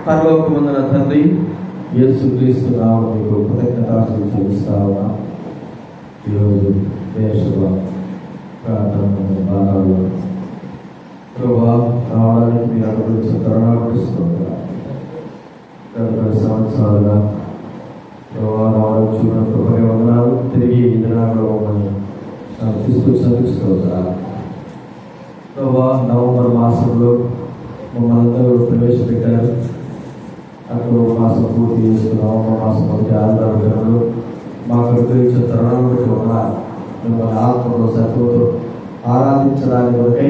పరలోకమందున తండ్రి, యేసుక్రీస్తు నామమున మీకు కృతజ్ఞతాస్తుతులు చెల్లిస్తావా. ఈరోజు దేశవ ప్రార్థన భాగాలు ప్రభా రావడానికి మీరు అనుభవించిన తరుణాలు గత సంవత్సరాలుగా ప్రభా రావడం చూడడం కృపగా ఉన్నారు. తిరిగి ఈ దినాల్లో మమ్మల్ని తీసుకొచ్చినందుకు ప్రభా నవంబర్ మాసంలో మమ్మల్ని అందరూ ప్రవేశపెట్టారు. అక్టోబర్ మాసం పూర్తి చేసుకుని నవంబర్ మాసం మొదటి ఆదివారం దినంలో మాకు అనుభవించిన తరుణాలు బట్టి ఉన్నారు. మిమ్మల్ని ఆత్మలో సత్వంతో ఆరాధించడానికి కొరకై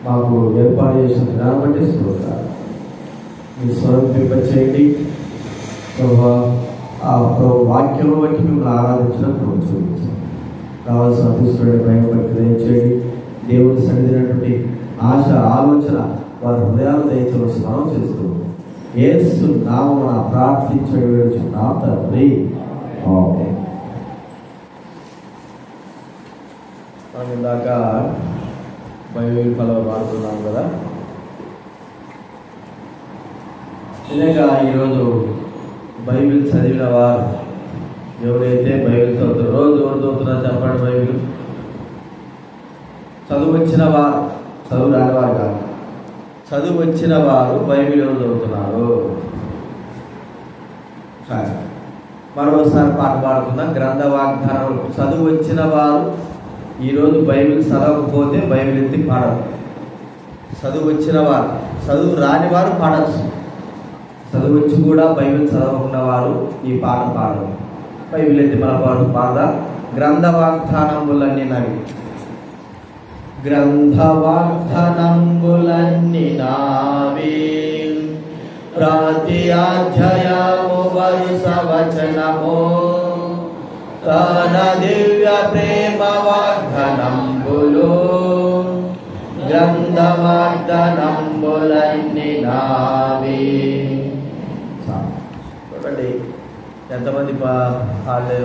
మాకు ఏర్పాటు చేసిన దినాన్ని బట్టి స్తోత్రాలు. మీ స్వరూపింపచేయండి ప్రభా. ఆ వాక్యం బట్టి మిమ్మల్ని ఆరాధించడం ప్రభు చూపించండి. కావాల్సిన అతిస్తుడి భయం బట్టి దయచేయండి. దేవుని సన్నిధినటువంటి ఆశ ఆలోచన వారి హృదయాలు దయచేసి స్మరణ చేస్తూ యేసు నామమున ప్రార్థించి వేడుచున్నాం తండ్రి. ఆమేన్. మనం ఇందాక బైబిల్ ఫలం వాడుతున్నాం కదా. నిజంగా ఈరోజు బైబిల్ చదివిన వారు ఎవరైతే బైబిల్ చదువుతారు, రోజు ఎవరు చదువుతున్నారు చెప్పండి? బైబిల్ చదువు వచ్చిన వారు, చదువు రానివారు కాదు, చదువు వచ్చిన వారు బైబిల్ ఎవరు చదువుతున్నారు? సరే, మరోసారి పాట పాడుకుందాం. గ్రంథ వాగ్దానం. చదువు వచ్చిన వారు ఈరోజు బైబిల్ చదవకపోతే బైబిల్ ఎత్తి పాడరు. చదువు వచ్చిన వారు, చదువు రాని వారు పాడచ్చు. చదువు వచ్చి కూడా బైబిల్ చదవకున్న వారు ఈ పాట పాడరు. బైబిల్ ఎత్తి మన పాడదా. గ్రంథ వాగ్దానములన్నీ నవి, గ్రంథ వాగ్దానములన్నీ నావి, ప్రతి అధ్యాయము వరుస వచనము, తన దివ్య ప్రేమ వాగ్దానములు, గ్రంథ వాగ్దానములన్నీ నావి. చూడండి ఎంతమంది వాళ్ళు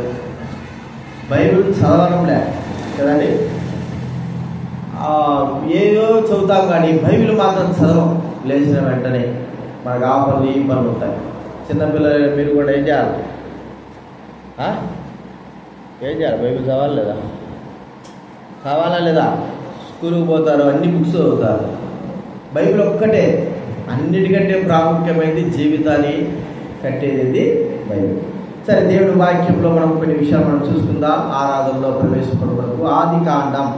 బైబిల్ చదవడం లే కదండి. ఏదో చదువుతాం కానీ బైబిల్ మాత్రం చదవం. లేచిన వెంటనే మనకు ఆ పనులు ఈ పనులు ఉంటాయి. చిన్నపిల్లలు మీరు కూడా ఏం చేయాలి? ఏం చేయాలి? బైబిల్ చదవాలి లేదా? చదవాలా లేదా? స్కూల్కి పోతారు, అన్ని బుక్స్ చదువుతారు. బైబిల్ ఒక్కటే అన్నిటికంటే ప్రాముఖ్యమైనది, జీవితాన్ని కట్టేది బైబిల్. సరే, దేవుడి వాక్యంలో మనం కొన్ని విషయాలు మనం చూసుకుందాం. ఆరాధనలో ప్రవేశపడే వరకు ఆదికాండం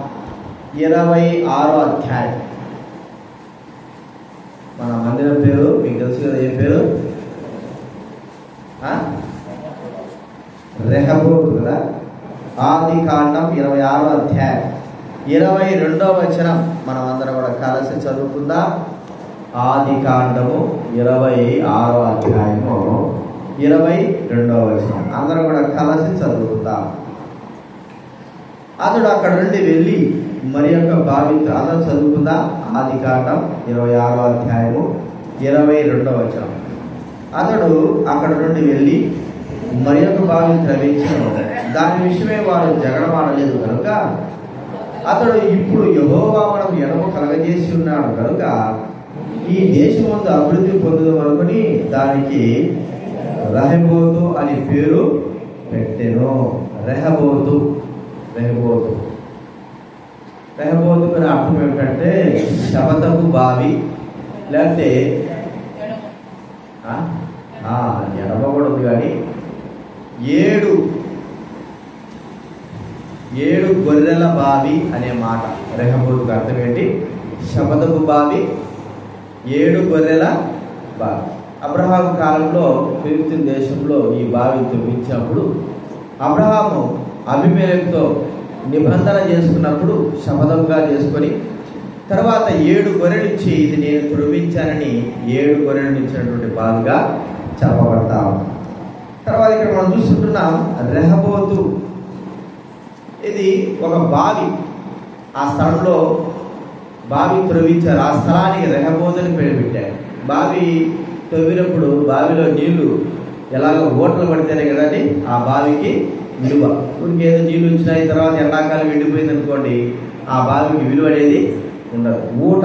26వ అధ్యాయం. మన మందిరం పేరు మీకు తెలుసు కదా. ఏ పేరు? రెహబోతు కదా. ఆదికాండం 26వ అధ్యాయం 22వ వచనం మనం అందరం కూడా కలిసి చదువుకుందాం. ఆదికాండము 26వ అధ్యాయము 22వ వచనం అందరం కూడా కలిసి చదువుకుందాం. అతడు అక్కడ నుండి వెళ్ళి మరి యొక్క బావితో, అందరం చదువుకుందాం. ఆదికాండం 26వ అధ్యాయము 22వ వచనం. అతడు అక్కడ నుండి వెళ్ళి మరి యొక్క బావిని త్రవించను. దాని విషయమే వారు జగడమాడలేదు కనుక అతడు ఇప్పుడు యెహోవా మనకు ఎడమ కలగజేసి ఉన్నాడు కనుక ఈ దేశమందు అభివృద్ధి పొందుదాం అనుకుని దానికి రెహబోతు అని పేరు పెట్టెను. రెహబోతు రెహబోతు రెహబోతు పేరు అర్థం ఏమిటంటే శబదపు బావి, లేకపోతే ఎడమ కూడా ఉంది కానీ ఏడు గొర్రెల బావి అనే మాట. రెహబోతుకు అర్థం ఏంటి? శబదపు బావి, 7 గొర్రెల బావి. అబ్రహాం కాలంలో ఫిలిస్తీన్ దేశంలో ఈ బావి తవ్వించినప్పుడు అబ్రహాము అబీమెలెకుతో నిబంధన చేసుకున్నప్పుడు శపథంగా చేసుకొని తర్వాత 7 గొర్రెలు ఇచ్చి ఇది నేను త్రవ్వించానని 7 గొర్రెలు ఇచ్చినటువంటి బావిగా చెప్పబడతాం. తర్వాత ఇక్కడ మనం చూస్తుంటున్నాం రెహబోతు. ఇది ఒక బావి. ఆ స్థలంలో బావి త్రవ్వించారు. ఆ స్థలానికి రెహబోతు అని పేరు పెట్టారు. బావి తవ్వినప్పుడు బావిలో నీళ్లు ఎలాగో ఓట్లు పడితేనే కదండి ఆ బావికి విలువ. ఊరికి ఏదో నీళ్ళు వచ్చినాయి, తర్వాత ఎండాకాలం ఎండిపోయింది అనుకోండి, ఆ బావికి విలువ అనేది ఉండదు. ఊట,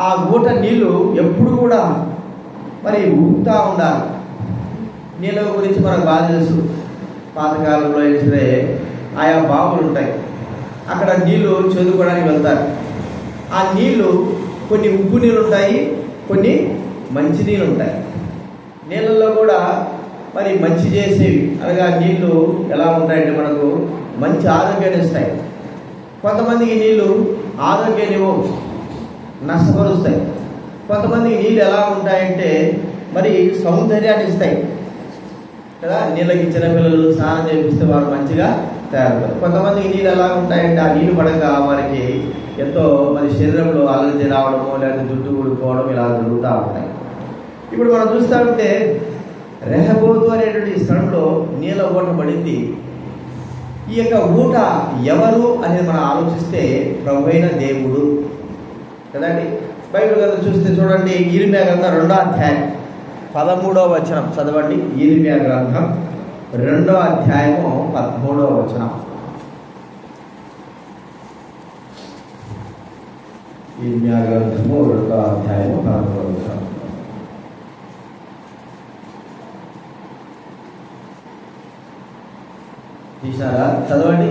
ఆ ఊట నీళ్లు ఎప్పుడు కూడా మరి ఊపుతూ ఉండాలి. నీళ్ళ గురించి మనకు బాగా తెలుసు. పాతకాలంలో అయినా సరే ఆయా బావులు ఉంటాయి, అక్కడ నీళ్లు చదువుకోవడానికి వెళ్తారు. ఆ నీళ్లు కొన్ని ఉప్పు నీళ్ళు ఉంటాయి, కొన్ని మంచి నీళ్ళు ఉంటాయి. నీళ్ళల్లో కూడా మరి మంచి చేసేవి అనగా నీళ్లు ఎలా ఉంటాయంటే మనకు మంచి ఆరోగ్యాన్ని ఇస్తాయి. కొంతమందికి నీళ్లు ఆరోగ్యాన్ని ఇవ్వవు, నష్టపరుస్తాయి. కొంతమందికి నీళ్ళు ఎలా ఉంటాయంటే మరి సౌందర్యాన్ని ఇస్తాయి కదా. నీళ్ళకి చిన్నపిల్లలు స్నానం చేపిస్తే వారు మంచిగా తయారవుతారు. కొంతమందికి నీళ్ళు ఎలా ఉంటాయంటే ఆ నీళ్ళు పడక వారికి ఎంతో మరి శరీరంలో అలర్జీ రావడము, లేకపోతే జుట్టు ఊడిపోవడం ఇలా జరుగుతూ ఉంటాయి. ఇప్పుడు మనం చూస్తూ ఉంటే రెహబోతు అనేటువంటి స్థలంలో నీళ్ళ ఊట పడింది. ఈ యొక్క ఊట ఎవరు అనేది మనం ఆలోచిస్తే ప్రభువైన దేవుడు కదండి. బైబిల్ కనుక చూస్తే చూడండి, ఇర్మియా గ్రంథం 2వ అధ్యాయం 13వ వచనం చదవండి. ఇర్మియా గ్రంథం 2వ అధ్యాయము 13వ వచనం. ఇర్మియా గ్రంథము 2వ అధ్యాయము 13వ వచనం. తీసారా? చదవండి.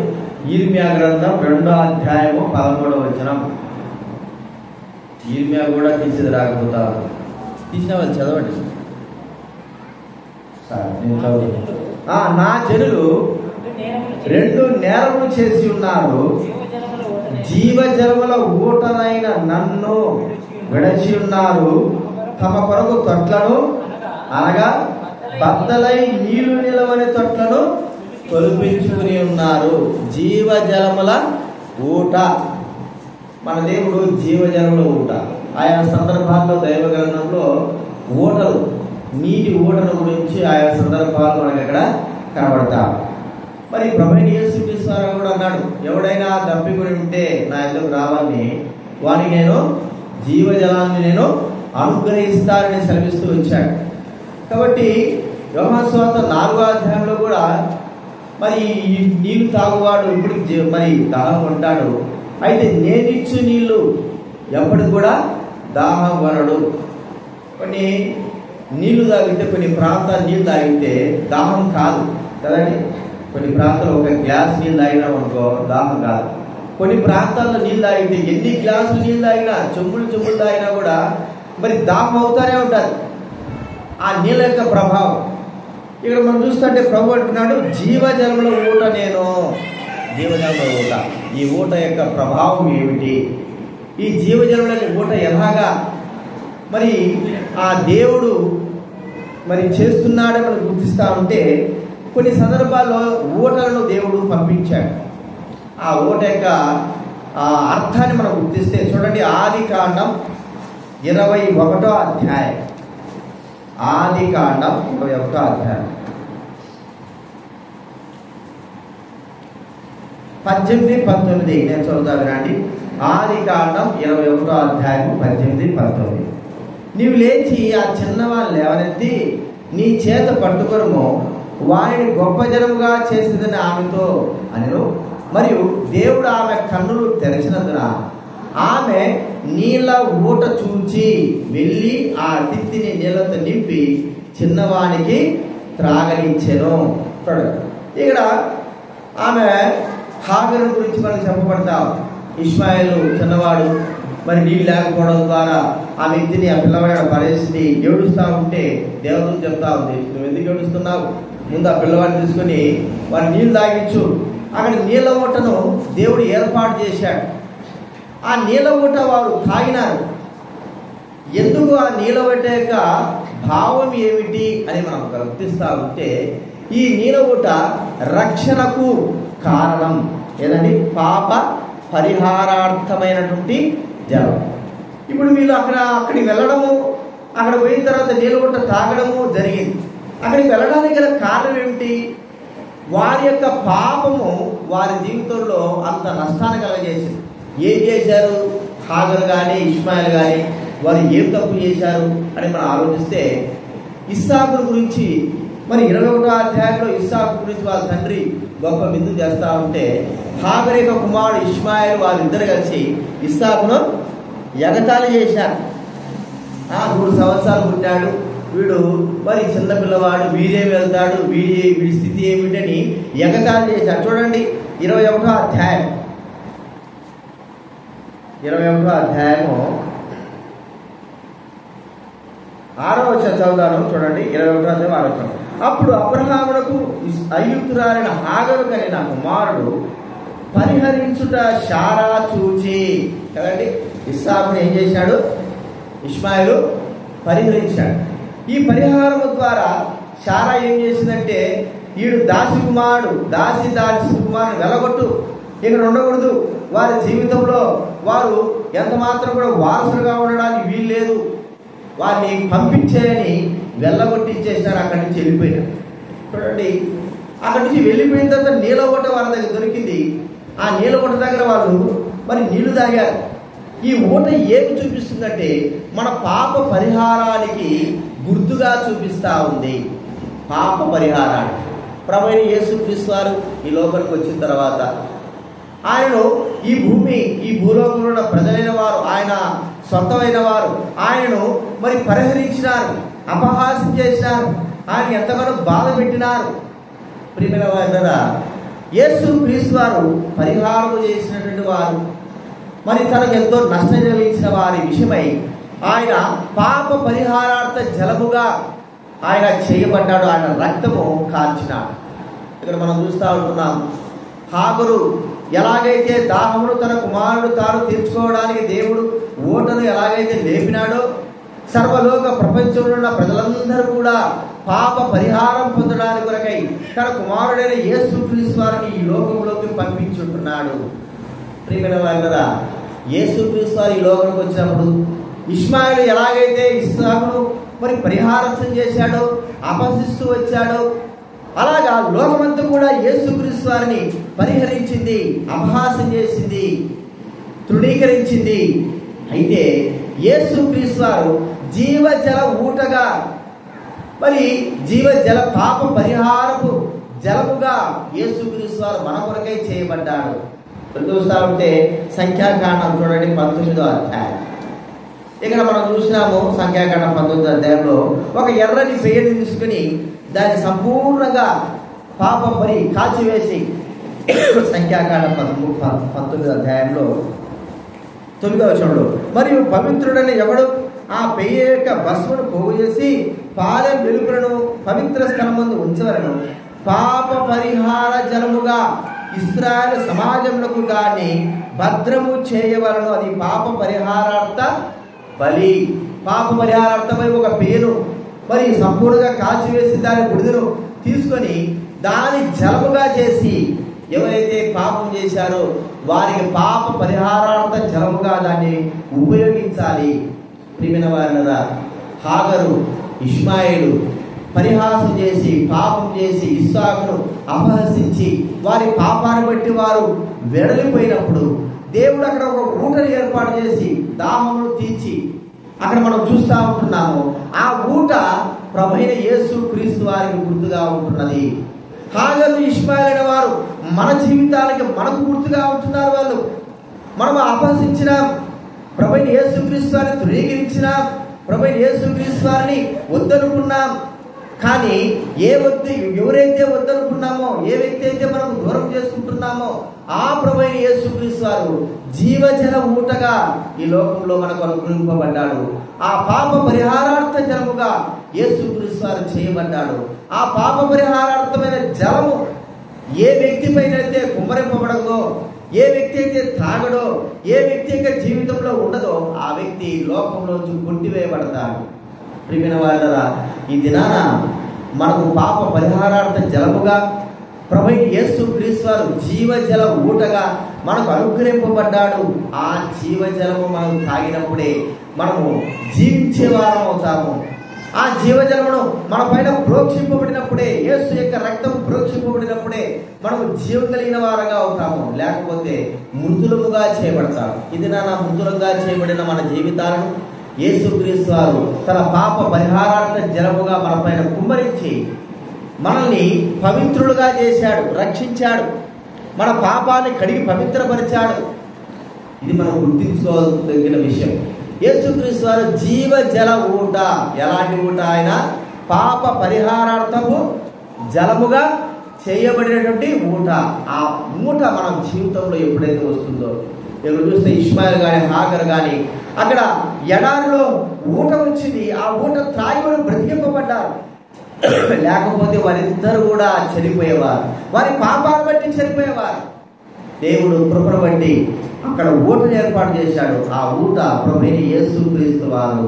ఇర్మియా గ్రంథం 2వ అధ్యాయము 13వ వచనం. ఇర్మియా కూడా తీసేది రాకపోతారు. తీసిన వాళ్ళు చదవండి. నేను చదువు. నా జనులు 2 నేరములు చేసి ఉన్నారు. జీవజలముల ఊటనైన నన్ను విడచి ఉన్నారు. తమ కొరకు తొట్లను అనగా బద్దలై నీళ్లు నిలవని తొట్లను తొలిపించుకుని ఉన్నారు. జీవజలముల ఊట. మన దేవుడు జీవజలముల ఊట. ఆయా సందర్భాల్లో దైవ గ్రంథంలో ఊటలు, నీటి ఊటల గురించి ఆయా సందర్భాలు మనకి అక్కడ కనబడతారు. మరి ప్రభువైన యేసుక్రీస్తు వారు కూడా అన్నాడు, ఎవడైనా తప్పికొని ఉంటే నా ఎదురుకు రావాలని వానికి నేను జీవజలాన్ని నేను అనుగ్రహిస్తానని సెలవిస్తూ వచ్చాడు. కాబట్టి యోహాను సువార్త 4వ అధ్యాయంలో కూడా మరి ఈ నీళ్లు తాగువాడు ఇప్పుడు మరి దాహం ఉంటాడు, అయితే నేనిచ్చు నీళ్లు ఎప్పటికి కూడా దాహం వరడు. కొన్ని నీళ్లు తాగితే, కొన్ని ప్రాంతాలు నీళ్ళు తాగితే దాహం కాదు కదండి. కొన్ని ప్రాంతాలు ఒక గ్లాస్ నీళ్ళు తాగినాం అనుకో దాహం కాదు. కొన్ని ప్రాంతాల్లో నీళ్ళు తాగితే ఎన్ని గ్లాసులు నీళ్ళు తాగినా, చెంబులు తాగినా కూడా మరి దాహం అవుతానే ఉంటుంది. ఆ నీళ్ళ యొక్క ప్రభావం ఇక్కడ మనం చూస్తుంటే ప్రభు అంటున్నాడు, జీవజలముల ఊట నేను. జీవజలముల ఊట, ఈ ఊట యొక్క ప్రభావం ఏమిటి? ఈ జీవజలముల ఊట ఎలాగా మరి ఆ దేవుడు మరి చేస్తున్నాడని మనం గుర్తిస్తూ ఉంటే కొన్ని సందర్భాల్లో ఊటలను దేవుడు పంపించాడు. ఆ ఊట యొక్క అర్థాన్ని మనం గుర్తిస్తే చూడండి, ఆదికాండం 21వ అధ్యాయం. ఆదికాండం 21వ అధ్యాయం 18-19 నేను చదువుతా వినండి. ఆదికాండం 21వ అధ్యాయం 18-19. నీవు లేచి ఆ చిన్నవాళ్ళు లేవనెత్తి నీ చేత పట్టుకొనుము, వారిని గొప్ప జనముగా చేసిందని ఆమెతో అనెను. మరియు దేవుడు ఆమె కన్నులు తెరిచినందున ఆమె నీళ్ళ ఊట చూచి వెళ్ళి ఆ తిత్తిని నీళ్ళతో నింపి చిన్నవానికి త్రాగనిచ్చెను. చూడండి, ఇక్కడ ఆమె హాగరు గురించి మనకు చెప్పబడతాం. ఇష్మాయేలు చిన్నవాడు, మరి నీళ్ళు లేకపోవడం ద్వారా ఆ వ్యక్తిని, ఆ పిల్లవాడి పరిస్థితి ఏడుస్తూ ఉంటే దేవతలు చెప్తా ఉంది, నువ్వు ఎందుకు ఏడుస్తున్నావు, ముందు ఆ పిల్లవాడిని తీసుకొని వారి నీళ్ళు తాగించు. అక్కడ నీళ్ళ ఊటను దేవుడు ఏర్పాటు చేశాడు. ఆ నీళ్ళ ఊట వారు తాగినారు. ఎందుకు ఆ నీళ్ళ ఊట యొక్క భావం ఏమిటి అని మనం గుర్తిస్తూ ఉంటే, ఈ నీళ్ళ ఊట రక్షణకు కారణం ఏదండి, పాప పరిహారార్థమైనటువంటి జలం. ఇప్పుడు వీళ్ళు అక్కడికి వెళ్ళడము, అక్కడ పోయిన తర్వాత నీళ్ళ ఊట తాగడము జరిగింది. అక్కడికి వెళ్ళడానికి గల కారణం ఏమిటి? వారి యొక్క పాపము వారి జీవితంలో అంత నష్టాన్ని కలగజేసింది. ఏం చేశారు? హాగరు కానీ ఇష్మాయిల్ కానీ వారు ఏం తప్పు చేశారు అని మనం ఆలోచిస్తే, ఇస్సాకు గురించి మరి 21వ అధ్యాయంలో ఇస్సాకు గురించి వాళ్ళ తండ్రి గొప్ప విందు చేస్తూ ఉంటే, హాగరు యొక్క కుమారుడు ఇష్మాయిల్ వారిద్దరు కలిసి ఇస్సాకును ఎగతాళి చేశారు. 3 సంవత్సరాలు పుట్టాడు, వీడు మరి చిన్న పిల్లవాడు, వీడే వెళ్తాడు, వీడి స్థితి ఏమిటని ఎగతాళి చేశాడు. చూడండి 21వ అధ్యాయం 6వ వచనం చదువుతాను. చూడండి 21వ అధ్యాయం 6వ వచనం. అప్పుడు అబ్రహామునకు ఐగుప్తురాలైన హాగరు కలిగిన కుమారుడు పరిహరించుట శారా చూచి, కదండి ఇస్సాకును ఏం చేశాడు? ఇష్మాయిలు పరిహరించాడు. ఈ పరిహారము ద్వారా శారా ఏం చేసిందంటే, వీడు దాసి కుమారుడు వెలగొట్టు, ఇక్కడ ఉండకూడదు, వారి జీవితంలో వారు ఎంత మాత్రం కూడా వారసులుగా ఉండడానికి వీలు లేదు, వారిని పంపించేయని వెళ్ళగొట్టించేశారు. అక్కడి నుంచి వెళ్ళిపోయినారు. చూడండి, అక్కడి నుంచి వెళ్ళిపోయిన తర్వాత నీలగొట్ట వాళ్ళ దగ్గర దొరికింది. ఆ నీలగొట్ట దగ్గర వాళ్ళు మరి నీళ్లు తాగారు. ఈ ఊట ఏమి చూపిస్తుందంటే, మన పాప పరిహారానికి గుర్తుగా చూపిస్తూ ఉంది. పాప పరిహారాన్ని ప్రభువైన యేసుక్రీస్తు వారు ఈ లోకానికి వచ్చిన తర్వాత ఆయనను ఈ భూలోకంలో ఉన్న ప్రజలైన వారు, ఆయన సొంతమైన వారు ఆయనను మరి పరిహరించినారు, అపహాస్యం చేసినారు, ఆయన ఎంతగానో బాధ పెట్టినారు. ప్రియమైన వారు, యేసుక్రీస్తు వారు పరిహారం చేసినటువంటి వారు, మరి తనకు ఎంతో నష్టం కలిగించిన వారి విషయమై ఆయన పాప పరిహారార్థ జలముగా ఆయన చేయబడ్డాడు. ఆయన రక్తము కార్చినాడు. ఇక్కడ మనం చూస్తూ ఉంటున్నాం, హాగరు ఎలాగైతే దాహమును తన కుమారుడు తాను తీర్చుకోవడానికి దేవుడు ఓటను ఎలాగైతే లేపినాడో, సర్వలోక ప్రపంచంలో ఉన్న ప్రజలందరూ కూడా పాప పరిహారం పొందడానికి కొరకై తన కుమారుడైన యేసుక్రీస్తు వారిని ఈ లోకంలోకి పంపించుంటున్నాడు. ప్రియమైన వారులారా, యేసుక్రీస్తు వారు ఈ లోకంలోకి వచ్చినప్పుడు ఇష్మాయిలు ఎలాగైతే ఇస్సాకును మరి పరిహారం చేశాడో, అపహసిస్తూ వచ్చాడో, అలాగా లోకమంతా కూడా యేసుక్రీస్తు వారిని పరిహరించింది, అపహాసం చేసింది, తృణీకరించింది. అయితే యేసుక్రీస్తు వారు జీవజల ఊటగా, మరి జీవజల పాప పరిహారపు జలముగా యేసుక్రీస్తు వారు మన కొరకై చేయబడ్డాడు. చూస్తా ఉంటే సంఖ్యాకాండం చూడండి 19వ అధ్యాయం. ఇక్కడ మనం చూసినాము సంఖ్యాకాండం 19వ అధ్యాయంలో ఒక ఎర్రని పేరు తీసుకుని దాన్ని సంపూర్ణంగా పాపం మరి కాల్చివేసి, సంఖ్యాకాండం 19వ అధ్యాయంలో 9వ వచనంలో, మరియు పవిత్రుడని ఎవడు ఆ పెయ్య యొక్క భస్మను పోగు చేసి పాలెం వెలుపులను పవిత్ర స్థలం ముందు ఉంచవలను, పాప పరిహార జలముగా ఇశ్రాయేలు సమాజములకు దాన్ని భద్రము చేయవలను. అది పాప పరిహారార్థ బలి. పాప పరిహారార్థమై ఒక పేను మరి సంపూర్ణంగా కాల్చివేసి దాని బుడిదను తీసుకొని దాని జలముగా చేసి ఎవరైతే పాపం చేశారో వారికి పాప పరిహారార్థ జలముగా దాన్ని ఉపయోగించాలి. ప్రియమైన వారులారా, హాగరు ఇష్మాయేలు పరిహాసం చేసి పాపం చేసి ఇస్సాకును అపహసించి వారి పాపాన్ని బట్టి వారు వెడలిపోయినప్పుడు దేవుడు అక్కడ ఒక ఊటను ఏర్పాటు చేసి దాహమును తీర్చి అక్కడ మనం చూస్తూ ఉంటున్నాము. ఆ ఊట ప్రభువైన యేసుక్రీస్తు వారికి గుర్తుగా ఉంటున్నది. హాగరు ఇష్మాయేలు వారు మన జీవితాలకి మనకు గుర్తుగా ఉంటున్నారు. వాళ్ళు మనం అపహసించిన ప్రభువైన యేసుక్రీస్తు వారిని తృణీకరించిన ప్రభువైన యేసుక్రీస్తు వారిని వద్దనుకున్నాం. కానీ ఎవరైతే వద్దనుకున్నామో, ఏ వ్యక్తి అయితే మనం దూరం చేసుకుంటున్నామో ఆ ప్రభువైన యేసుక్రీస్తు వారు జీవజల ఊటగా ఈ లోకంలో మనకు అనుగ్రహింపబడ్డాడు. ఆ పాప పరిహారార్థ జలముగా యేసుక్రీస్తు వారు చేయబడ్డాడు. ఆ పాప పరిహారార్థమైన జలము ఏ వ్యక్తి పైన అయితే కుమ్మరింపబడదో, ఏ వ్యక్తి అయితే తాగడో, ఏ వ్యక్తి యొక్క జీవితంలో ఉండదో ఆ వ్యక్తి లోకంలోంచి కొట్టివేయబడతాడు. ప్రియమైన వారులారా, ఈ దినాన మనకు పాప పరిహారార్థ జలముగా ప్రభువైన యేసుక్రీస్తు వారు జీవజల ఊటగా మనకు అనుగ్రహింపబడ్డాడు. ఆ జీవజలము మనం తాగినప్పుడే మనము జీవించే వారం అవుతాము. ఆ జీవజలమును మన పైన ప్రోక్షింపబడినప్పుడే, యేసు యొక్క రక్తం ప్రోక్షింపబడినప్పుడే మనము జీవం కలిగిన వారంగా అవుతాము. లేకపోతే మృతులముగా చేయబడతాము. ఇది నా మృతులంగా చేయబడిన మన జీవితాలను యేసుక్రీస్తు వారు తన పాప పరిహారార్థ జలముగా మన పైన కుమ్మరించి మనల్ని పవిత్రులుగా చేశాడు, రక్షించాడు, మన పాపాన్ని కడిగి పవిత్రపరిచాడు. ఇది మనం గుర్తించుకోదగిన విషయం. యేసుక్రీస్తు వారు జీవ జల ఊట. ఎలాంటి ఊట? ఆయన పాప పరిహారార్థము జలముగా చేయబడినటువంటి ఊట. ఆ ఊట మనం జీవితంలో ఎప్పుడైతే వస్తుందో, ఇక్కడ చూస్తే ఇష్మాయిల్ కానీ హాగర్ కానీ అక్కడ ఎడారిలో ఊట వచ్చింది. ఆ ఊట త్రాగి కూడా బ్రతికింపబడ్డారు. లేకపోతే వారిద్దరు కూడా చనిపోయేవారు. వారి పాపాన్ని బట్టి చనిపోయేవారు. దేవుడు కృపను బట్టి అక్కడ ఊటను ఏర్పాటు చేశాడు. ఆ ఊట ప్రభువైన యేసుక్రీస్తు వారు.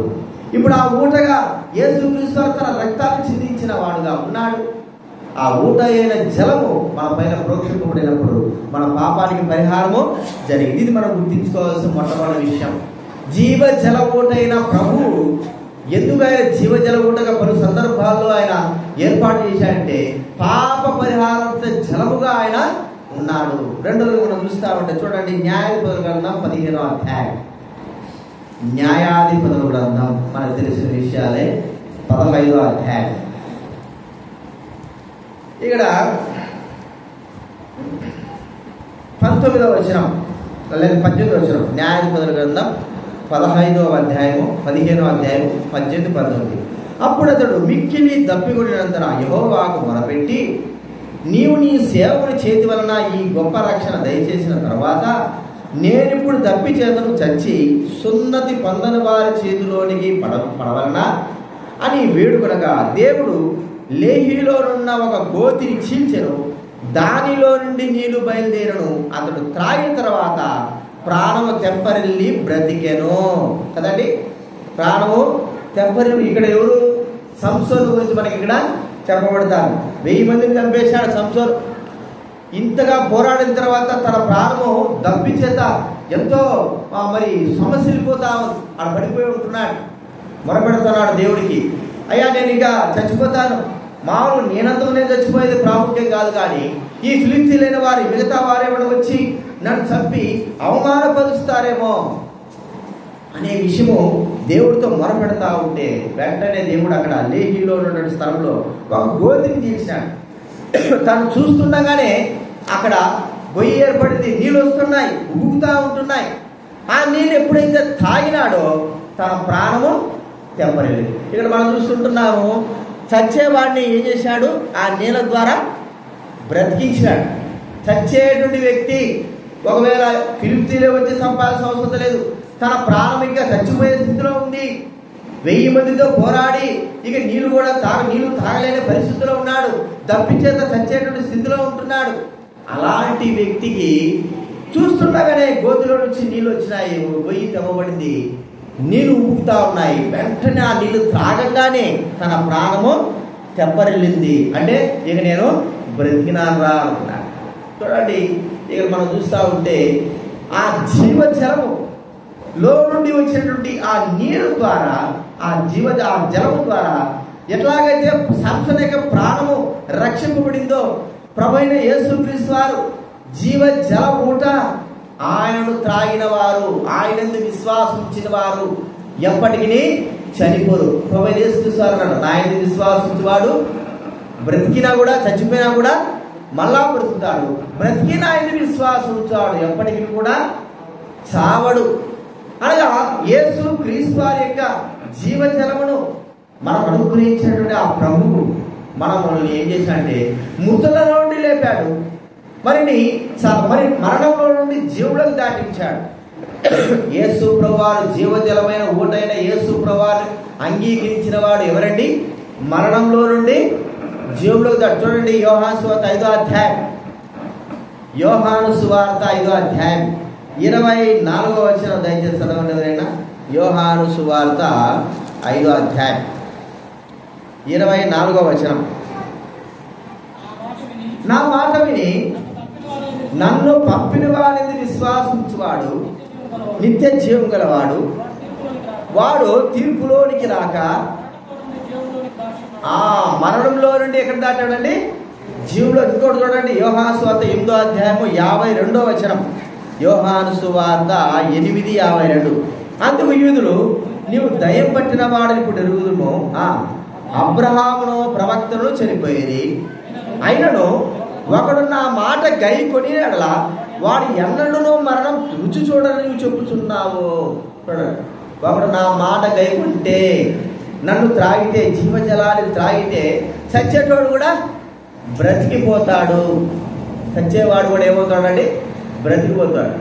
ఇప్పుడు ఆ ఊటగా యేసుక్రీస్తు వారు తన రక్తాన్ని చిందించిన వాడుగా ఉన్నాడు. ఆ ఊట అయిన జలము మన పైన ప్రోక్షింపబడినప్పుడు మన పాపానికి పరిహారము జరిగింది. ఇది మనం గుర్తించుకోవాల్సిన మొట్టమొదటి విషయం. జీవ జల ఊట అయిన ప్రభువు ఎందుకు ఆయన జీవ జల ఊటగా పలు సందర్భాల్లో ఆయన ఏర్పాటు చేశాడంటే పాప పరిహారార్థ జలముగా ఆయన ఉన్నాడు. రెండోది మనం చూస్తా ఉంటే చూడండి, న్యాయాధిపతుల గ్రంథం 15వ అధ్యాయం. న్యాయాధిపతుల గ్రంథం మనకు తెలిసిన విషయాలే. 15వ అధ్యాయం. ఇక్కడ 19వ వచనం లేదా 18వ వచనం. న్యాయాధిపతుల గ్రంథం 15వ అధ్యాయము 15వ అధ్యాయము 18, 19. అప్పుడు అతడు మిక్కిలి దప్పికొనినంతన యెహోవాకు మొరపెట్టి, నీవు నీ సేవకుని చేతి వలన ఈ గొప్ప రక్షణ దయచేసిన తర్వాత నేనిప్పుడు దప్పి చేతను చచ్చి సున్నతి పొందని వారి చేతిలోనికి పడవలనా అని వేడుకొనగా, దేవుడు లేహీలోనున్న ఒక గోతిని చీల్చెను. దానిలో నుండి నీళ్లు బయలుదేరను. అతడు త్రాగిన తర్వాత ప్రాణము తెప్పరిల్లి బ్రతికెను. కదండి, ప్రాణము తెప్పరిల్లి. ఇక్కడ ఎవరు? సంసోను గురించి మనకి ఇక్కడ చెప్పబడతారు. 1000 మందిని చంపేశాడు సంసోను. ఇంతగా పోరాడిన తర్వాత తన ప్రాణము దప్పి చేత ఎంతో మరి సమస్యలిపోతా ఆడ పడిపోయి ఉంటున్నాడు. మొరపెడుతున్నాడు దేవుడికి, అయ్యా నేను ఇక చచ్చిపోతాను. మామూలు నేనంతకు నేను చచ్చిపోయేది ప్రాముఖ్యం కాదు, కానీ ఈ ఫిలిస్తీన్లైన వారి మిగతా వారేమైనా వచ్చి నన్ను చంపి అవమానపరుస్తారేమో అనే విషయము దేవుడితో మొరపెడతా ఉంటే వెంటనే దేవుడు అక్కడ లేహీలో ఉన్నటువంటి స్థలంలో ఒక గోతిని తీర్చాడు. తను చూస్తుండగానే అక్కడ గొయ్యి ఏర్పడింది. నీళ్ళు వస్తున్నాయి, ఉగుగుతా ఉంటున్నాయి. ఆ నీళ్ళు ఎప్పుడైతే తాగినాడో తన ప్రాణము తెప్పలేదు. ఇక్కడ మనం చూస్తుంటున్నాము, చచ్చేవాడిని ఏం చేశాడు? ఆ నీళ్ళ ద్వారా బ్రతికించాడు. చచ్చేటువంటి వ్యక్తి ఒకవేళ ఫిలిస్తీన్లే వచ్చి సంపాదించిన అవసరం లేదు. తన ప్రాణం ఇంకా చచ్చిపోయే స్థితిలో ఉంది. 1000 మందితో పోరాడి ఇక నీళ్లు తాగలేని పరిస్థితిలో ఉన్నాడు. దప్పిచేత చచ్చేటువంటి స్థితిలో ఉంటున్నాడు. అలాంటి వ్యక్తికి చూస్తుండగానే గోతిలో నుంచి నీళ్ళు వచ్చినాయి, గొయ్యి తెమ్మబడింది, నీళ్లు ఊపుతా ఉన్నాయి. వెంటనే ఆ నీళ్లు త్రాగంగానే తన ప్రాణము తెప్పరిల్లింది. అంటే ఇక నేను బ్రతికినారా అనుకున్నాడు. చూడండి, ఇక మనం చూస్తూ ఉంటే ఆ జీవజలము లో నుండి వచ్చినటువంటి ఆ నీరు ద్వారా, ఆ జలము ద్వారా ఎట్లాగైతే సంసోను యొక్క ప్రాణము రక్షింపబడిందో, ప్రభువైన యేసుక్రీస్తు వారు జీవ జల ఊట. ఆయనను త్రాగిన వారు, ఆయనందు విశ్వాసం ఉంచిన వారు ఎప్పటికీ చనిపోరు. ప్రభువైన యేసుక్రీస్తు వారు అన్నాడు, నా యందు విశ్వాసించువాడు బ్రతికినా కూడా, చచ్చిపోయినా కూడా మళ్ళా బ్రతుకుతాడు. బ్రతికిన ఆయన విశ్వాసం ఉంచాడు, ఎప్పటికీ కూడా చావడు. అనగా యేసు క్రీస్తు వారి యొక్క జీవజలమును మనం అనుగ్రహించినటువంటి ఆ ప్రభువు మనల్ని ఏం చేశాడంటే మృతుల నుండి లేపాడు. మరి మరణంలో నుండి జీవులకు దాటించాడు. యేసు ప్రభువారు జీవజలమైన ఊటైన యేసు ప్రభువారు అంగీకరించిన వాడు ఎవరండి? మరణంలో నుండి జీవులకు దాటి. చూడండి, యోహాను సువార్త 5వ అధ్యాయం. యోహాను సువార్త 5వ అధ్యాయం 24వ వచనం దయచేసి చదవండి ఎవరైనా. యోహాను సువార్త 5వ అధ్యాయం 24వ వచనం. నా మాట విని నన్ను పంపిన వాడిని విశ్వాసించువాడు నిత్య జీవం గలవాడు, వాడు తీర్పులోనికి రాక మరణంలో నుండి ఎక్కడ దాటాడండి? జీవులో. ఇంకోటి చూడండి, యోహాను సువార్త 8వ అధ్యాయము 52వ వచనం. యోహాను సువార్త 8:52. అందుకు యూదులు, నీవు దయ్యం పట్టిన వాడిని ఇప్పుడు ఎరుగుదుము, అబ్రహామును ప్రవక్తను చనిపోయేది, అయినను ఒకడు నా మాట గై కొని ఎడలా వాడు ఎన్నడూ మరణం రుచి చూడని నువ్వు చెప్పుచున్నావు. ఒకడు నా మాట గైకుంటే, నన్ను త్రాగితే, జీవజలాన్ని త్రాగితే చచ్చేటోడు కూడా బ్రతికిపోతాడు. చచ్చేవాడు కూడా ఏమవుతాడండి? బ్రతికిపోతాడు.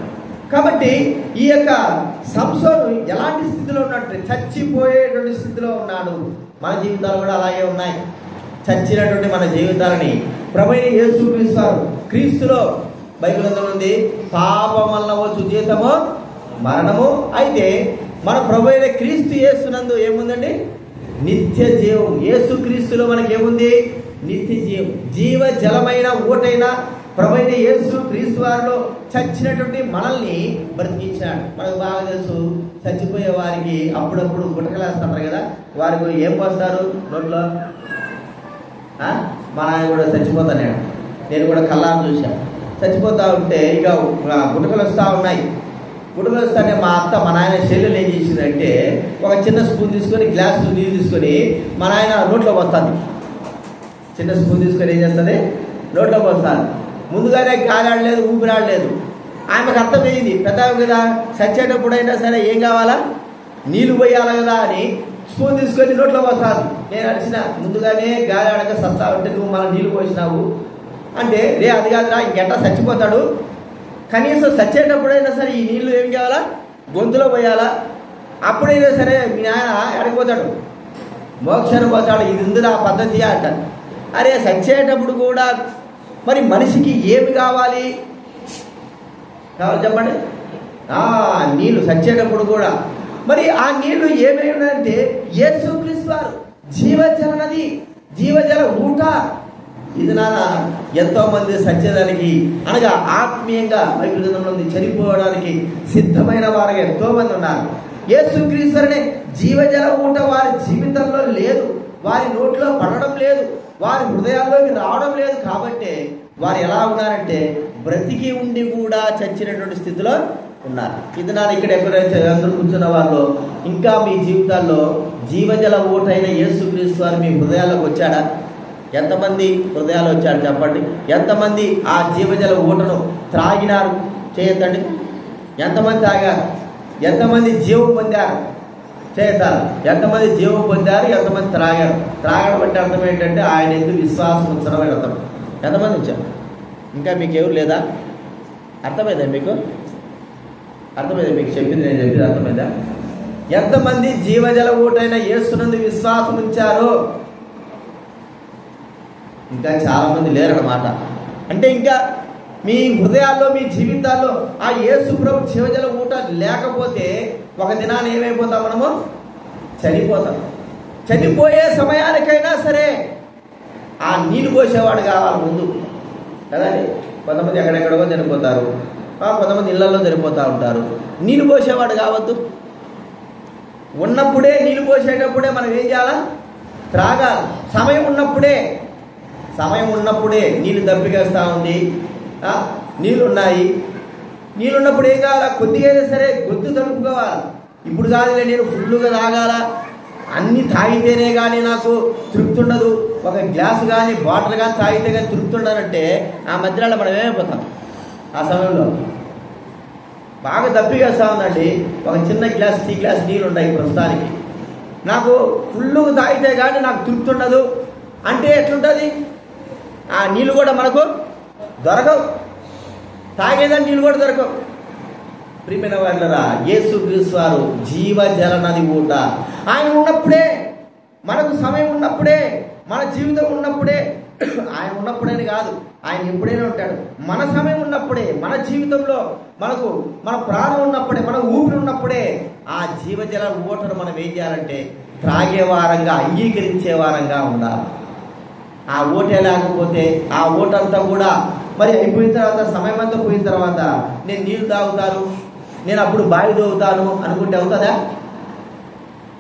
కాబట్టి ఈ యొక్క సంసోను ఎలాంటి స్థితిలో ఉన్నట్టు? చచ్చిపోయేటువంటి స్థితిలో ఉన్నాడు. మన జీవితాలు కూడా అలాగే ఉన్నాయి. చచ్చినటువంటి మన జీవితాలని ప్రభువైన యేసుక్రీస్తు క్రీస్తులో బైబిల్ గ్రంథంలో ఉంది, పాపం వలన వచ్చు జీతము మరణము. అయితే మన ప్రభువైన క్రీస్తు యేసునందు ఏముందండి? నిత్య జీవం. యేసుక్రీస్తులో మనకి ఏముంది? నిత్య జీవం. జీవ జలమైన ఊటైన ప్రభువైన యేసు క్రీస్తు వారిలో చచ్చినటువంటి మనల్ని బ్రతికించాడు. మనకు బాగా తెలుసు, చచ్చిపోయే వారికి అప్పుడప్పుడు గుటకలేస్తుంటారు కదా, వారికి ఏం పోస్తారు నోట్లో? మా నాయన కూడా చచ్చిపోతాను, నేను కూడా కళ్ళాన్ని చూశాను. చచ్చిపోతా ఉంటే ఇక గుటకలు వస్తూ ఉన్నాయి. గుటకలు వస్తానే మా అత్త, మా నాయన చెల్లెలు ఏం చేసిందంటే, ఒక చిన్న స్పూన్ తీసుకొని, గ్లాసు నీళ్ళు తీసుకొని మా నాయన నోట్లో పోస్తుంది. చిన్న స్పూన్ తీసుకొని ఏం చేస్తుంది? నోట్లో పోస్తుంది. ముందుగానే గాలాడలేదు, ఊపిరాడలేదు. ఆమెకు అర్థమైంది, పెద్ద కదా, చచ్చేటప్పుడైనా సరే ఏం కావాలా? నీళ్ళు పోయాలి కదా అని స్పూన్ తీసుకొని నోట్లో పోస్తాను. నేను అడిచిన, ముందుగానే గాలాడక సస్తా ఉంటే నువ్వు మన నీళ్ళు పోసినావు అంటే, అది కాదురా, ఇంకెట్టా చచ్చిపోతాడు, కనీసం చచ్చేటప్పుడైనా సరే ఈ నీళ్లు ఏం కావాలా? గొంతులో పోయాలా, అప్పుడైనా సరే మీ నాయన ఎడకపోతాడు, మోక్షాన్ని పోతాడు. ఇది ఉందిరా పద్ధతి అంటారు. అరే, చచ్చేటప్పుడు కూడా మరి మనిషికి ఏమి కావాలి చెప్పండి? నీళ్లు. చచ్చేటప్పుడు కూడా మరి ఆ నీళ్లు ఏమై ఉన్నాయంటే యేసుక్రీస్తు వారు జీవజల నది, జీవజల ఊట. ఇది నాన్న ఎంతో మంది సత్యదానికి అనగా ఆత్మీయంగా బైబిల్ గ్రంథంలో చనిపోవడానికి సిద్ధమైన వారు ఎంతో మంది ఉన్నారు. యేసుక్రీస్తు అనే జీవజల ఊట వారి జీవితంలో లేదు, వారి నోట్లో పడడం లేదు, వారి హృదయాల్లోకి రావడం లేదు. కాబట్టి వారు ఎలా ఉన్నారంటే బ్రతికి ఉండి కూడా చచ్చినటువంటి స్థితిలో ఉన్నారు. ఇది నాన్న ఇక్కడ ఎక్కడైతే అందరూ కూర్చున్న వాళ్ళు ఇంకా మీ జీవితాల్లో జీవజల ఊటైన యేసుక్రీస్తు వారు మీ హృదయాల్లోకి వచ్చాడా? ఎంతమంది హృదయాలు వచ్చాడు చెప్పండి? ఎంతమంది ఆ జీవజల ఊటను త్రాగినారు? చేయొద్దండి. ఎంతమంది తాగారు? ఎంతమంది జీవం పొందారు? చేస్తారు. ఎంతమంది జీవం పొందారు? ఎంతమంది త్రాగారు? త్రాగడం అంటే అర్థం ఏంటంటే ఆయన ఎందుకు విశ్వాసం ఉంచడం అని అర్థం. ఎంతమంది వచ్చారు? ఇంకా మీకు ఎవరు లేదా? అర్థమైందా మీకు? అర్థమైందా? మీకు చెప్పింది నేను చెప్పింది అర్థమైందా? ఎంతమంది జీవజల ఊటైన యేసునందు విశ్వాసం ఉంచారు? ఇంకా చాలా మంది లేరన్నమాట. అంటే ఇంకా మీ హృదయాల్లో, మీ జీవితాల్లో ఆ యేసు ప్రభు జీవజల ఊట లేకపోతే ఒక దినాన్ని ఏమైపోతాం? మనము చనిపోతాం. చనిపోయే సమయానికైనా సరే ఆ నీళ్ళు పోసేవాడు కావాలి ముందు కదండి. కొంతమంది ఎక్కడెక్కడో చనిపోతారు, కొంతమంది ఇళ్లలో చనిపోతూ ఉంటారు. నీళ్ళు పోసేవాడు కావద్దు. ఉన్నప్పుడే, నీళ్ళు పోసేటప్పుడే మనం ఏం చేయాలా? త్రాగాలి. సమయం ఉన్నప్పుడే నీళ్ళు దప్పికేస్తూ ఉంది, నీళ్ళు ఉన్నాయి. నీళ్ళు ఉన్నప్పుడు ఏం కావాలా? కొద్దిగా అయినా సరే గొంతు తడుపుకోవాలి. ఇప్పుడు కాదులే, నేను ఫుల్గా తాగాల, అన్నీ తాగితేనే కానీ నాకు తృప్తి ఉండదు, ఒక గ్లాసు కానీ బాటిల్ కానీ తాగితే కానీ తృప్తి ఉండదంటే ఆ మధ్యలో మనం ఏమైపోతాం? ఆ సమయంలో బాగా దప్పికేస్తూ ఉందండి, ఒక చిన్న గ్లాస్, టీ గ్లాస్ నీళ్ళు ఉన్నాయి ప్రస్తుతానికి, నాకు ఫుల్గా తాగితే కానీ నాకు తృప్తి ఉండదు అంటే ఎట్లుంటుంది? ఆ నీళ్ళు కూడా మనకు దొరకవు, తాగేదాన్ని నీళ్ళు కూడా దొరకవు. ప్రియమైన వాళ్ళరా, యేసుక్రీస్తు వారు జీవజల నది ఊట. ఆయన ఉన్నప్పుడే, మనకు సమయం ఉన్నప్పుడే, మన జీవితం ఉన్నప్పుడే, ఆయన ఉన్నప్పుడేని కాదు, ఆయన ఎప్పుడైనా ఉంటాడు. మన సమయం ఉన్నప్పుడే, మన జీవితంలో మనకు మన ప్రాణం ఉన్నప్పుడే, మన ఊపిరి ఉన్నప్పుడే ఆ జీవజల ఊటను మనం ఏం చేయాలంటే త్రాగే వారంగా, అంగీకరించే వారంగా ఉండాలి. ఆ ఓటే లేకపోతే ఆ ఓటంతా కూడా మరి అయిపోయిన తర్వాత, సమయం అంతా పోయిన తర్వాత నేను నీళ్ళు తాగుతాను, నేను అప్పుడు బావి తోగుతాను అనుకుంటే అవుతుందా?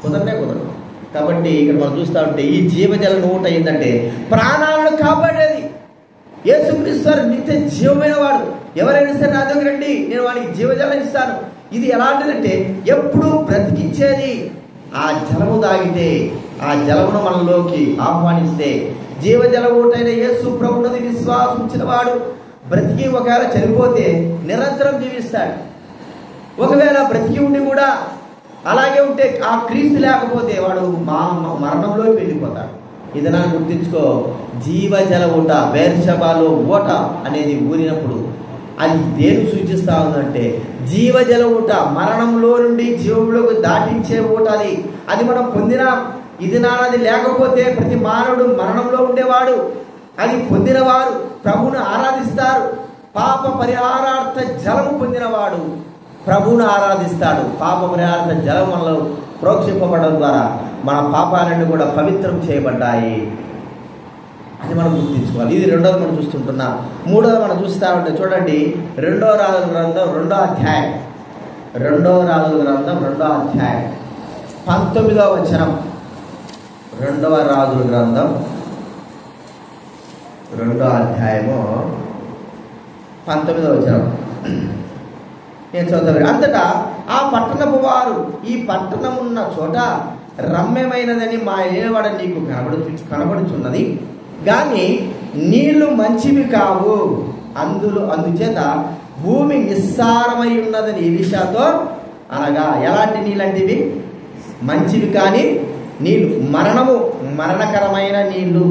కుదరదు. కాబట్టి ఇక్కడ మనం చూస్తూ ఉంటే ఈ జీవజల ఊట ఏంటంటే ప్రాణాలను కాపాడేది. యేసుక్రీస్తు వారు నిత్య జీవమైన వాడు. ఎవరైనా సరే నా దగ్గర రండి, నేను వానికి జీవజలం ఇస్తాను. ఇది ఎలాంటిదంటే ఎప్పుడూ బ్రతికించేది. ఆ జలము తాగితే, ఆ జలమును మనలోకి ఆహ్వానిస్తే, జీవజల ఊటైన యేసు ప్రభువుని విశ్వాసం ఉంచిన వాడు బ్రతికి ఒకవేళ చనిపోతే నిరంతరం జీవిస్తాడు. ఒకవేళ బ్రతికి ఉండి కూడా అలాగే ఉంటే ఆ క్రీస్తు లేకపోతే వాడు మరణంలో వెళ్ళిపోతాడు. ఇది నాకు గుర్తించుకో. జీవజల ఊట, బెర్షెబాలో ఊట అనేది ఊరినప్పుడు అది దేని సూచిస్తా ఉందంటే జీవజల ఊట, మరణంలో నుండి జీవంలోకి దాటించే ఊట. అది మనం పొందిన ఇది నానది లేకపోతే ప్రతి మానవుడు మరణంలో ఉండేవాడు. అది పొందిన వారు ప్రభువును ఆరాధిస్తారు. పాప పరిహారార్థ జలము పొందినవాడు ప్రభువును ఆరాధిస్తాడు. పాప పరిహారార్థ జలం వల్ల ప్రోక్షింపబడడం ద్వారా మన పాపాలన్నీ కూడా పవిత్రం చేయబడ్డాయి. అది మనం గుర్తించుకోవాలి. ఇది రెండోది మనం చూస్తుంటున్నాం. మూడోది మనం చూస్తూ ఉంటే చూడండి, 2వ రాజుల గ్రంథం 2వ అధ్యాయం 19వ వచనం. 2వ రాజుల గ్రంథం 2వ అధ్యాయము 19వ వచనం నేను చదువుతాను. అంతటా ఆ పట్టణపు వారు, ఈ పట్టణం ఉన్న చోట రమ్యమైనదని మా ఏలవాడ నీకు కనబడుచున్నది, కానీ నీళ్లు మంచివి కావు, అందుచేత భూమి నిస్సారమై ఉన్నదని ఎలీషాతో అనగా, ఎలాంటి నీళ్ళంటివి? మంచివి కాని నీళ్లు, మరణకరమైన నీళ్లు.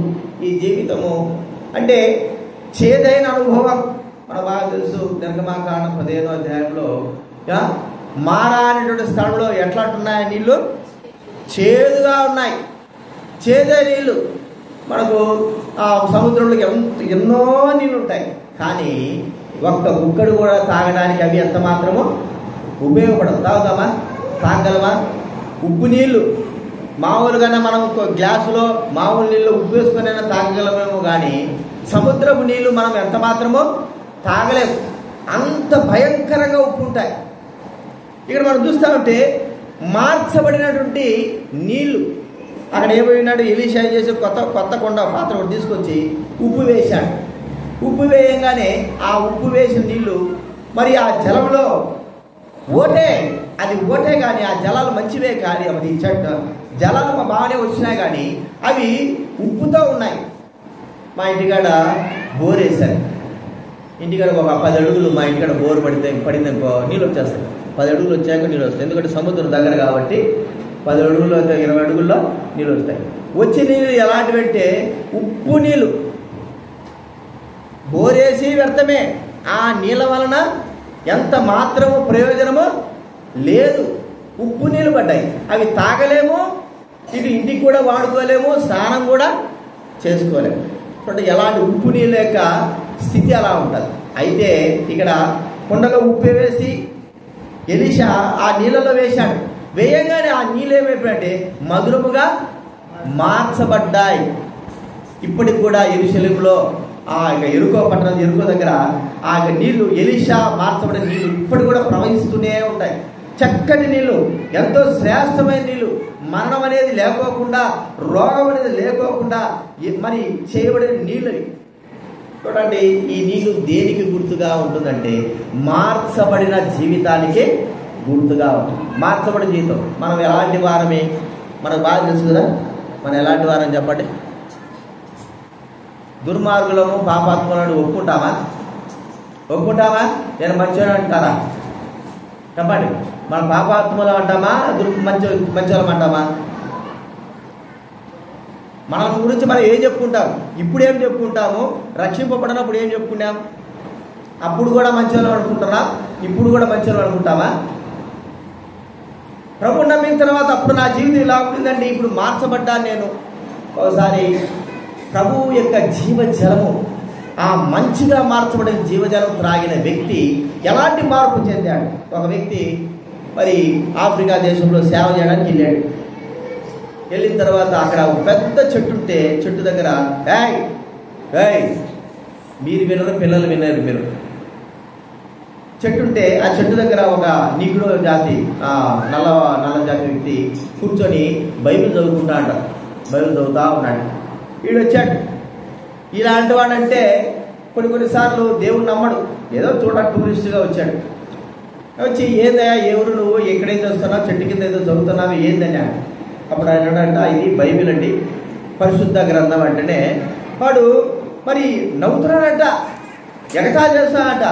ఈ జీవితము అంటే చేదైన అనుభవం. మన బాగా తెలుసు, నిర్గమాకాండం 15వ అధ్యాయంలో మారా అనేటువంటి స్థలంలో ఎట్లాంటున్నాయి నీళ్లు? చేదుగా ఉన్నాయి. చేదే నీళ్లు. మనకు సముద్రంలో ఎన్నో నీళ్ళు ఉంటాయి, కానీ ఒక్క గుక్కడు కూడా తాగడానికి అవి ఎంత మాత్రమో ఉపయోగపడదు. తాగుతామా? తాగలమా? ఉప్పు నీళ్ళు మామూలుగానే మనం గ్లాసులో మామూలు నీళ్ళు ఉప్పు వేసుకునైనా తాగగలమేమో, కానీ సముద్రపు నీళ్లు మనం ఎంత మాత్రమో తాగలేము. అంత భయంకరంగా ఉప్పు ఉంటాయి. ఇక్కడ మనం చూస్తూ ఉంటే మార్చబడినటువంటి నీళ్లు. అక్కడ ఏమైనాడు, ఎలీషా చేసి కొత్త కొండ పాత్ర ఒకటి తీసుకొచ్చి ఉప్పు వేశాడు. ఉప్పు వేయంగానే ఆ ఉప్పు వేసిన నీళ్లు మరి ఆ జలంలో అది ఓటే కానీ ఆ జలాలు మంచివే, కానీ అది జలాలు బాగానే వచ్చినాయి, కానీ అవి ఉప్పుతో ఉన్నాయి. మా ఇంటికాడ బోర్ వేశారు. ఇంటికాడ ఒక 10 అడుగులు మా ఇంటికాడ బోర్ పడిందనుకో నీళ్ళు వచ్చేస్తాయి. 10 అడుగులు వచ్చాక నీళ్ళు వస్తాయి. ఎందుకంటే సముద్రం దగ్గర కాబట్టి 10 అడుగుల్లో 20 అడుగుల్లో నీళ్ళు వస్తాయి. వచ్చే నీళ్ళు ఎలాంటివంటే ఉప్పు నీళ్ళు. బోరేసి వ్యర్థమే. ఆ నీళ్ళ వలన ఎంత మాత్రము ప్రయోజనము లేదు. ఉప్పు నీళ్ళు పడ్డాయి. అవి తాగలేము, ఇటు ఇంటికి కూడా వాడుకోలేము, స్నానం కూడా చేసుకోలేము. చూడండి, ఎలాంటి ఉప్పు నీళ్ళ యొక్క స్థితి అలా ఉంటుంది. అయితే ఇక్కడ కుండలో ఉప్పు వేసి ఎలీషా ఆ నీళ్ళలో వేశాడు. వేయంగానే ఆ నీళ్ళు ఏమైపోయాయంటే మధురముగా మార్చబడ్డాయి. ఇప్పటికి కూడా యెరూషలేములో ఆ యొక్క ఎరుకో పట్టణం, ఎరుకో దగ్గర ఆ యొక్క నీళ్లు, ఎలీషా మార్చబడిన నీళ్లు ఇప్పటికి కూడా ప్రవహిస్తూనే ఉంటాయి. చక్కటి నీళ్లు, ఎంతో శ్రేష్టమైన నీళ్లు. మరణం అనేది లేకోకుండా, రోగం అనేది లేకోకుండా మరి చేయబడిన నీళ్ళు. చూడండి, ఈ నీళ్లు దేనికి గుర్తుగా ఉంటుందంటే మార్చబడిన జీవితానికి గుర్తుగా ఉంటుంది. మార్చబడిన జీవితం. మనం ఎలాంటి వారమే మనకు బాగా తెలుసు కదా. మనం ఎలాంటి వారని చెప్పండి. దుర్మార్గులము, పాపాత్ములను ఒప్పుకుంటామా? నేను మంచివాడు అంటారా? చెప్పండి. మనం పాపాత్ములు అంటామా, మంచివాళ్ళం అంటామా? మన గురించి మనం ఏం చెప్పుకుంటాం? ఇప్పుడు ఏం చెప్పుకుంటాము? రక్షింపబడినప్పుడు ఏం చెప్పుకున్నాం? అప్పుడు కూడా మంచివాళ్ళం అనుకుంటున్నాం, ఇప్పుడు కూడా మంచివాళ్ళం అనుకుంటామా? ప్రభు నమ్మిన తర్వాత అప్పుడు నా జీవితం ఇలా ఉంటుందండి, ఇప్పుడు మార్చబడ్డాను నేను. ఒకసారి ప్రభువు యొక్క జీవజలము, ఆ మంచిగా మార్చబడిన జీవజలం త్రాగిన వ్యక్తి ఎలాంటి మార్పు చెందాడు? ఒక వ్యక్తి మరి ఆఫ్రికా దేశంలో సేవ చేయడానికి వెళ్ళాడు. వెళ్ళిన తర్వాత అక్కడ ఒక పెద్ద చెట్టు ఉంటే చెట్టు దగ్గర మీరు వినరు, పిల్లలు వినరు. మీరు చెట్టు ఉంటే ఆ చెట్టు దగ్గర ఒక నిగ్రో జాతి నల్ల జాతి వ్యక్తి కూర్చొని బైబిల్ చదువుకుంటా అంట. బైబిల్ చదువుతా ఉన్నాడు. వీడు వచ్చాడు. ఇలాంటి వాడంటే కొన్నిసార్లు దేవుడు నమ్మడు, ఏదో టూరిస్ట్గా వచ్చాడు. వచ్చి ఏందయ్యా, ఎవరు నువ్వు, ఎక్కడేం చేస్తున్నావు, చెట్టు కింద ఏదో చదువుతున్నావు, ఏందని. అప్పుడు ఆయన అంట, ఇది బైబిల్ అండి, పరిశుద్ధ గ్రంథం. అంటేనే వాడు మరి నవ్వుతున్నాడంట, ఎగతా చేస్తాడంట.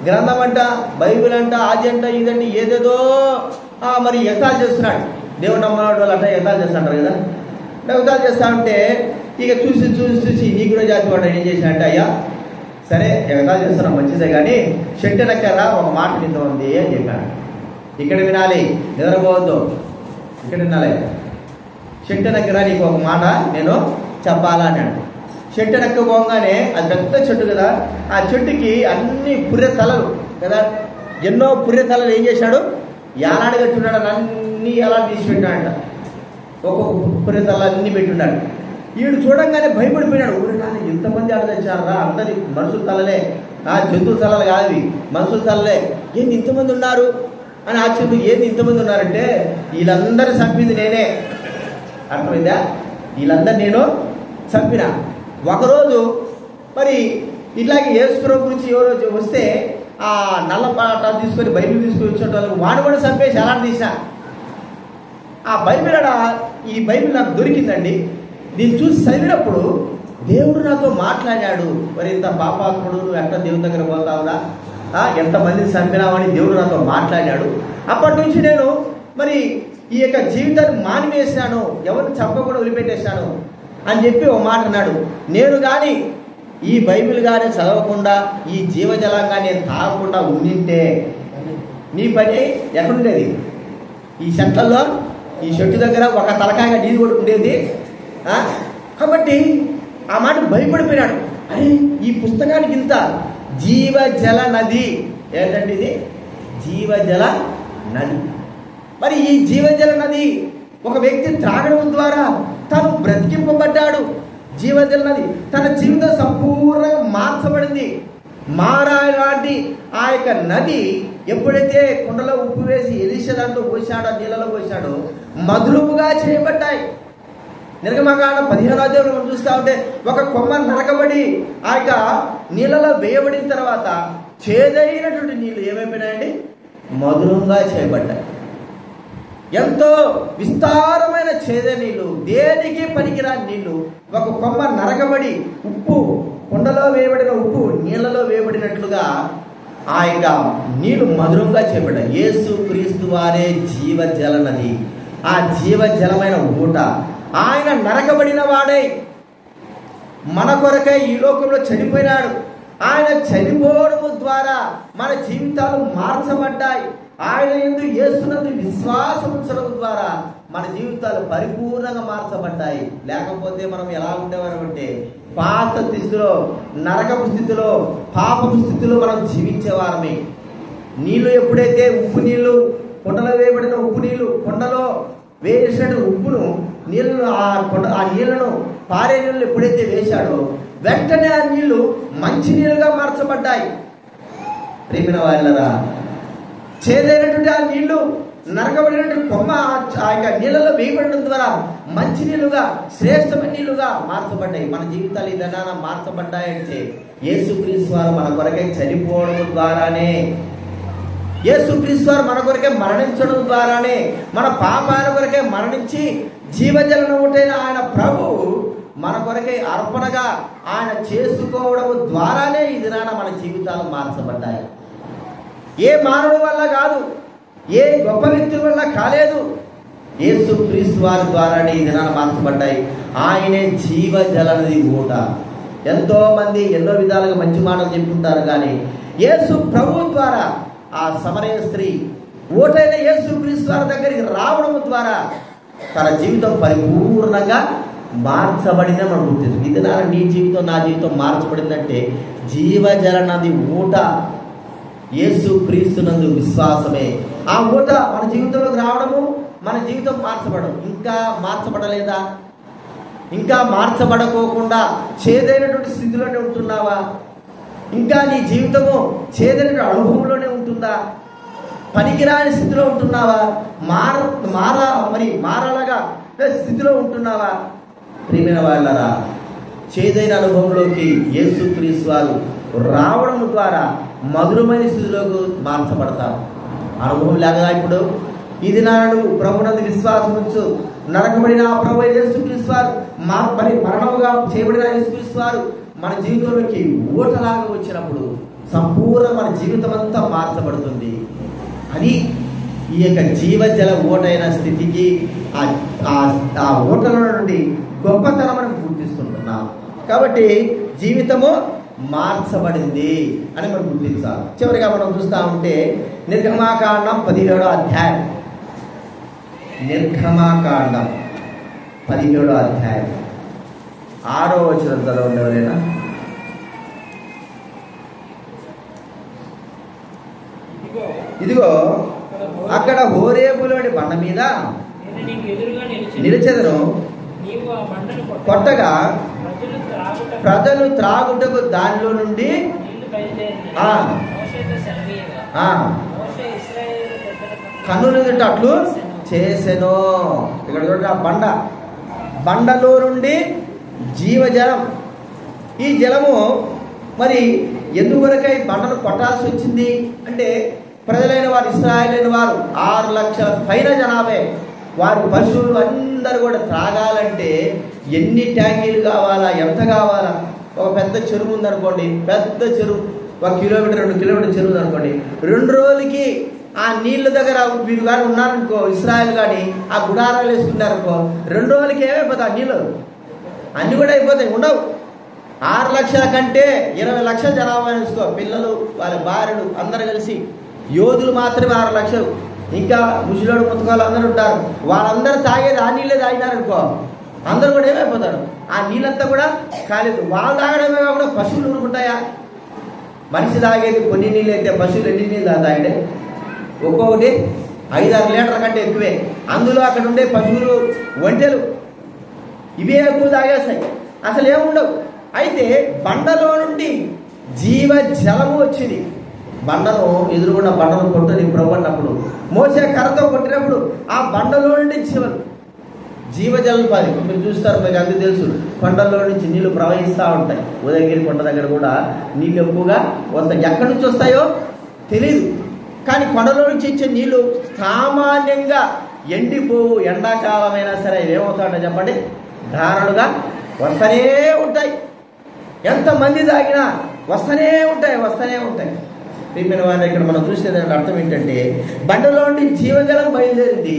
గ్రంథం అంట, బైబిల్ అంట, అది అంట, ఇదండి, ఏదేదో మరి ఎగతాళి చేస్తున్నాడు. దేవుడు నమ్మనాడు వాళ్ళు అట్లా ఎగతాళి చేస్తుంటారు కదా. ఎగతాళి చేస్తా ఉంటే ఇక చూసి చూసి చూసి నీ కూడా జాతి వాడు ఏం చేశాడంటే, అయ్యా సరే ఎగతాళి చేస్తున్నాం మంచిదే కానీ చెట్టు లెక్కరా ఒక మాట నింద ఉంది అని చెప్పాను. ఇక్కడ వినాలి, నిద్రపోవద్దు, ఇక్కడ వినాలి. చెట్టు దగ్గర నీకు ఒక మాట నేను చెప్పాలా అన్నాడు. చెట్టు ఎక్కబోగానే అది పెద్ద చెట్టు కదా, ఆ చెట్టుకి అన్ని పుర్రె తలలు కదా, ఎన్నో పుర్రె తలలు ఏం చేశాడు, ఏలాడు కట్టున్నాడు. అన్నీ ఎలా తీసి పెట్టాడంట, ఒక్కొక్క పుర్రె తలలు అన్నీ పెట్టున్నాడు. వీడు చూడంగానే భయపడిపోయినాడు. ఊరినాడు ఎంతమంది ఆడ తెచ్చారా, అందరి మనుషుల తలలే, జంతువుల తలలు కాదు మనుషుల తలలే, ఏంది ఇంతమంది ఉన్నారు అని ఆశ్చర్యం. ఏంది ఇంతమంది ఉన్నారంటే వీళ్ళందరూ చంపింది నేనే, అర్థమైందా, వీళ్ళందరూ నేను చంపిన. ఒకరోజు మరి ఇట్లాగే యేసుప్రభు గురించి ఎవరో వస్తే ఆ నల్ల పాట తీసుకొని బైబిల్ తీసుకొని వచ్చేటోళ్ళకి వాడు కూడా చంపేసి ఎలా తీసిన. ఆ బైబిల్ ఈ బైబిల్ నాకు దొరికిందండి. దీన్ని చూసి చదివినప్పుడు దేవుడు నాతో మాట్లాడాడు. మరి ఇంత పాపాత్ముడు నువ్వు ఎట్లా దేవుని దగ్గర పోతావురా, ఎంతమందిని చంపినావని దేవుడు నాతో మాట్లాడాడు. అప్పటి నుంచి నేను మరి ఈ యొక్క జీవితాన్ని మానివేశాను, ఎవరిని చంపకుండా వదిలిపెట్టేశాను అని చెప్పి ఒక మాట అన్నాడు. నేను కానీ ఈ బైబిల్ కానీ చదవకుండా ఈ జీవజలంగా నేను తాగకుండా ఉండింటే నీ పని ఎక్కడుండేది, ఈ చెట్లలో ఈ చెట్టు దగ్గర ఒక తలకాయగా నీరు కూడా ఉండేది. కాబట్టి ఆ మాట భయపడిపోయినాడు. అరే ఈ పుస్తకానికి ఇంత జీవజల నది ఏంటంటే ఇది జీవజల నది. మరి ఈ జీవజల నది ఒక వ్యక్తి త్రాగడం ద్వారా తను బ్రతికింపబడ్డాడు. జీవజల నది తన జీవితం సంపూర్ణంగా మార్చబడింది. మారా లాంటి ఆ యొక్క నది ఎప్పుడైతే కుండలో ఉప్పు వేసి ఎలీషా దాంట్లో పోసాడో, నీళ్ళలో పోసాడో మధురముగా చేయబడ్డాయి. నిర్గమకాండం 15వ అధ్యాయంలో మనం చూస్తూ ఉంటే ఒక కొమ్మ నరకబడి ఆ యొక్క నీళ్ళలో వేయబడిన తర్వాత చేదైనటువంటి నీళ్ళు ఏమైపోయినాయండి, మధురంగా చేయబడ్డాయి. ఎంతో విస్తారమైన చేద నీళ్లు, దేనికి పనికిరాని నీళ్లు, ఒక కొమ్మ నరకబడి ఉప్పు కుండలో వేయబడిన ఉప్పు నీళ్లలో వేయబడినట్లుగా ఆ యొక్క నీళ్లు మధురంగా చేయబడ్డాయి. యేసు క్రీస్తు వారే జీవజల నది, ఆ జీవజలమైన ఊట. ఆయన నరకబడిన వాడై మన కొరకై ఈ లోకంలో చనిపోయినాడు. ఆయన చనిపోవడం ద్వారా మన జీవితాలు మార్చబడ్డాయి. ఆయన యందు యేసునందు విశ్వాసం ఉంచడం ద్వారా మన జీవితాలు పరిపూర్ణంగా మార్చబడ్డాయి. లేకపోతే మనం ఎలా ఉండేవారంటే పాత స్థితిలో, నరకపు స్థితిలో, పాపపు స్థితిలో మనం జీవించేవారమే. నీళ్లు ఎప్పుడైతే ఉప్పు నీళ్లు, కుండలో వేయబడిన ఉప్పు నీళ్లు, కుండలో వేసిన ఉప్పును నీళ్లను ఆ నీళ్లను పారే నీళ్ళు ఎప్పుడైతే వేశాడో వెంటనే ఆ నీళ్లు మంచి నీళ్ళుగా మార్చబడ్డాయి. ప్రియమైన వాళ్ళరా, చేదైనటువంటి ఆ నీళ్లు నరకబడినటువంటి కొమ్మ ఆ యొక్క నీళ్ళలో వేయబడడం ద్వారా మంచి నీళ్లుగా, శ్రేష్టమైన నీళ్లుగా మార్చబడ్డాయి. మన జీవితాలు ఈ ధనాన మార్చబడ్డాయంటే యేసుక్రీస్తు వారు మన కొరకై చనిపోవడం ద్వారానే, యేసుక్రీస్తు వారు మన కొరకే మరణించడం ద్వారానే, మన పాపాల కొరకే మరణించి జీవజల ఊటైన ఆయన ప్రభువు మన కొరకై అర్పణగా ఆయన చేసుకోవడం ద్వారానే ఈ దినాన మన జీవితాలు మార్చబడ్డాయి. ఏ మానవుడి వల్ల కాదు, ఏ గొప్ప వ్యక్తుల వల్ల కాలేదు, యేసుక్రీస్తు వారి ద్వారానే ఈ దినాన మార్చబడ్డాయి. ఆయనే జీవజలనది ఊట. ఎంతో మంది ఎన్నో విధాలుగా మంచి మాటలు చెప్పుకుంటారు, కానీ యేసు ప్రభు ద్వారా ఆ సమరయ స్త్రీ ఊటైన యేసుక్రీస్తు వారి దగ్గరికి రావడం ద్వారా తన జీవితం పరిపూర్ణంగా మార్చబడిందని మనం గుర్తించాం. ఇది నీ జీవితం, నా జీవితం మార్చబడిందంటే జీవజల నది ఊట యేసుక్రీస్తునందు విశ్వాసమే. ఆ ఊట మన జీవితంలోకి రావడము, మన జీవితం మార్చబడడం. ఇంకా మార్చబడలేదా? ఇంకా మార్చబడకోకుండా చేదైనటువంటి స్థితిలోనే ఉంటున్నావా? ఇంకా నీ జీవితము చేదైన అనుభవంలోనే ఉంటుందా? పనికిరాని స్థితిలో ఉంటున్నావా? మారాలగా స్థితిలో ఉంటున్నావా? ప్రియమైన వాళ్ళరా, చేదైన అనుభవంలోకి యేసుక్రీస్తు వారు రావడం ద్వారా మధురమైన స్థితిలోకి మార్చబడతారు. అనుభవం లేక ఇప్పుడు ఇది నాడు ప్రభునందు విశ్వాసం ఉంచు, నరకబడిన ఆ ప్రభు యేసుక్రీస్తు వారు మరి మరణముగా చేయబడిన యేసుక్రీస్తు వారు మన జీవితంలోకి ఊటలాగా వచ్చినప్పుడు సంపూర్ణ మన జీవితం అంతా మార్చబడుతుంది. అది ఈ యొక్క జీవజల ఓటైన స్థితికి ఆ ఓటల నుండి గొప్పతనం మనం గుర్తిస్తుంటున్నాం. కాబట్టి జీవితము మార్చబడింది అని మనం గుర్తించాలి. చివరిగా మనం చూస్తూ ఉంటే నిర్గమాకాండం 17వ అధ్యాయం, నిర్గమాకాండం 17వ అధ్యాయం 6వ వచనం చదవండి ఎవరైనా. ఇదిగో అక్కడ హోరేబులోని బండ మీద నిలిచెదను, కొట్టగా ప్రజలు త్రాగుటకు దానిలో నుండి కన్నులెదుటట్లు చేసెను. ఇక్కడ చూడండి, ఆ బండలో నుండి జీవజలం. ఈ జలము మరి ఎందువరకై బండను కొట్టాల్సి వచ్చింది అంటే, ప్రజలైన వారు, ఇశ్రాయేలైన వారు 6 లక్షల పైన జనాభే, వారి పశువులు అందరూ కూడా త్రాగాలంటే ఎన్ని ట్యాంకీలు కావాలా, ఎంత కావాలా? ఒక పెద్ద చెరువు ఉందనుకోండి, పెద్ద చెరువు, 1 కిలోమీటర్ 2 కిలోమీటర్ చెరువు ఉందనుకోండి, 2 రోజులకి ఆ నీళ్ళ దగ్గర వీరు కానీ ఉన్నారనుకో, ఇశ్రాయేల్ కానీ ఆ గుడారాలు వేసుకున్నారనుకో, 2 రోజులకి ఏమైపోతాయి ఆ నీళ్ళు? అన్నీ కూడా అయిపోతాయి, ఉండవు. 6 లక్షల కంటే 20 లక్షల జనాభా వేసుకో, పిల్లలు వాళ్ళ భార్యలు అందరూ కలిసి, యోధులు మాత్రమే 6 లక్షలు, ఇంకా ముసలోడు ముతకాలు అందరూ ఉంటారు. వాళ్ళందరూ తాగేది ఆ నీళ్ళే తాగినారనుకో, అందరూ కూడా ఏమైపోతారు? ఆ నీళ్ళంతా కూడా కాలేదు. వాళ్ళు తాగడమే కాకుండా పశువులు ఊరుకుంటాయా? మనిషి తాగేది కొన్ని నీళ్ళు అయితే పశువులు ఎన్ని నీళ్ళు తాగాయంటే ఒక్కొక్కటి 5-6 లీటర్ల కంటే ఎక్కువే. అందులో అక్కడ ఉండే పశువులు, ఒంటెలు ఇవే ఎక్కువ తాగేస్తాయి, అసలు ఏముండవు. అయితే బండలో నుండి జీవ జలము వచ్చింది. బండను ఎదురుగున్న బండను కొట్టని ప్రభు అన్నప్పుడు, మోసే కర్రతో కొట్టినప్పుడు ఆ బండలో నుండి జీవజలం పాది. మీరు చూస్తారు, మీకు అందరూ తెలుసు, కొండల్లో నుంచి నీళ్లు ప్రవహిస్తూ ఉంటాయి. ఉదయగిరి కొండ దగ్గర కూడా నీళ్ళు ఎక్కువగా వస్తాయి. ఎక్కడి నుంచి వస్తాయో తెలీదు, కానీ కొండలో నుంచి ఇచ్చే నీళ్లు సామాన్యంగా ఎండిపోవు. ఎండాకాలమైనా సరే ఏమవుతాయంటే చెప్పండి, ధారలుగా వస్తూనే ఉంటాయి. ఎంతమంది తాగినా వస్తూనే ఉంటాయి. ప్రియమైన వారి, ఇక్కడ మనం చూసేదానికి అర్థం ఏంటంటే, బండలో నుండి జీవజలం బయలుదేరింది.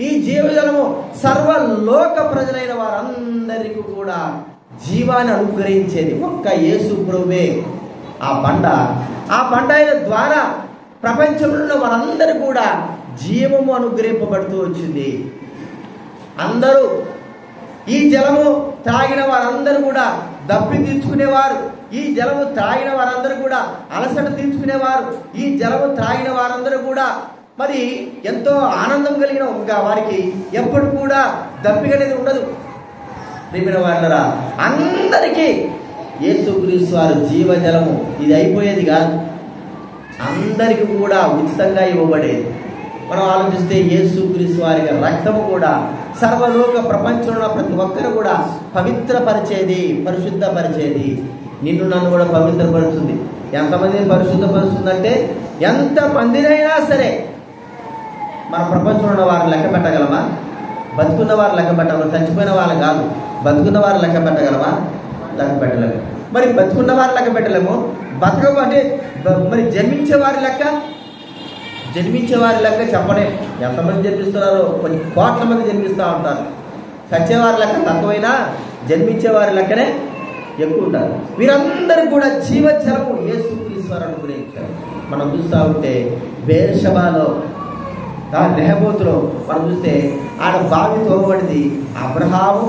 ఈ జీవజలము సర్వలోక ప్రజలైన వారందరికీ కూడా జీవాన్ని అనుగ్రహించేది ఒక్క యేసు ప్రభువే. ఆ బండ అయిన ద్వారా ప్రపంచంలో వారందరూ కూడా జీవము అనుగ్రహింపబడుతూ వచ్చింది. అందరూ ఈ జలము త్రాగిన వారందరూ కూడా దప్పి తీర్చుకునేవారు. ఈ జలము త్రాగిన వారందరూ కూడా అలసట తీర్చుకునేవారు. ఈ జలము త్రాగిన వారందరూ కూడా మరి ఎంతో ఆనందం కలిగిన ఇంకా వారికి ఎప్పుడు కూడా దప్పిక అనేది ఉండదు. ప్రియమైన వారలారా, అందరికీ యేసుక్రీస్తు వారు జీవజలము ఇది అయిపోయేది కాదు, అందరికీ కూడా ఉచితంగా ఇవ్వబడేది. మనం ఆలోచిస్తే యేసుక్రీస్తు వారి రక్తము కూడా సర్వలోక ప్రపంచంలో ప్రతి ఒక్కరు కూడా పవిత్రపరిచేది, పరిశుద్ధపరిచేది. నిన్ను నన్ను కూడా పవిత్రపరుస్తుంది. ఎంతమందిని పరిశుద్ధపరుస్తుందంటే, ఎంతమందినైనా సరే మన ప్రపంచంలో ఉన్న వారిని లెక్క పెట్టగలమా? బతుకున్న వారు లెక్క పెట్టగలమా? చచ్చిపోయిన వాళ్ళు కాదు, బతుకున్న వారు లెక్క పెట్టగలమా? లెక్క పెట్టలేము. మరి బతుకున్న వారు లెక్క పెట్టలేము, బతకమంటే మరి జన్మించే వారి లెక్క చెప్పలేము. ఎంతమంది జన్మిస్తున్నారో, కొన్ని కోట్ల మంది జన్మిస్తూ ఉంటారు. చచ్చేవారి లెక్క తక్కువైనా జన్మించేవారి లెక్కనే ఎక్కువ ఉంటారు. వీరందరూ కూడా జీవజలము యేసుక్రీస్తు వారు అనుగ్రహించారు. మనం చూస్తూ ఉంటే బేర్షెబాలో, రెహోబోతులో మనం చూస్తే ఆడ బావి తోబడింది. అబ్రహాము,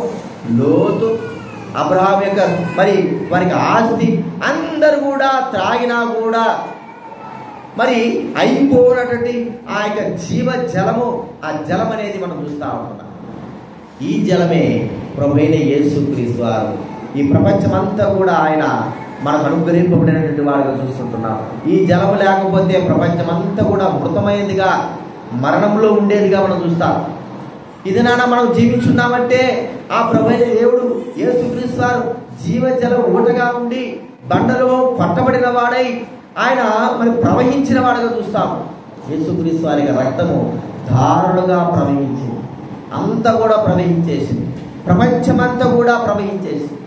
లోతు, అబ్రహాం యొక్క మరి వారికి ఆస్తి అందరూ కూడా త్రాగినా కూడా మరి అయిపోయినటువంటి ఆ యొక్క జీవజలము, ఆ జలం అనేది మనం చూస్తూ ఉంటున్నాం. ఈ జలమే ప్రభువైన యేసుక్రీస్తు వారు. ఈ ప్రపంచమంతా కూడా ఆయన మనకు అనుగ్రహింపబడినటువంటి వాడుగా చూస్తుంటున్నాం. ఈ జలము లేకపోతే ప్రపంచమంతా కూడా మృతమైనదిగా, మరణంలో ఉండేదిగా మనం చూస్తాం. ఇది నాన్న మనం జీవించున్నామంటే ఆ ప్రభువైన దేవుడు యేసుక్రీస్తు వారు జీవజలం ఊటగా ఉండి బండలో పట్టబడిన వాడై ఆయన మరి ప్రవహించిన వాడుగా చూస్తాము. యేసుక్రీస్తు వారి రక్తము ధారులుగా ప్రవహించింది, అంతా కూడా ప్రవహించేసింది, ప్రపంచమంతా కూడా ప్రవహించేసింది.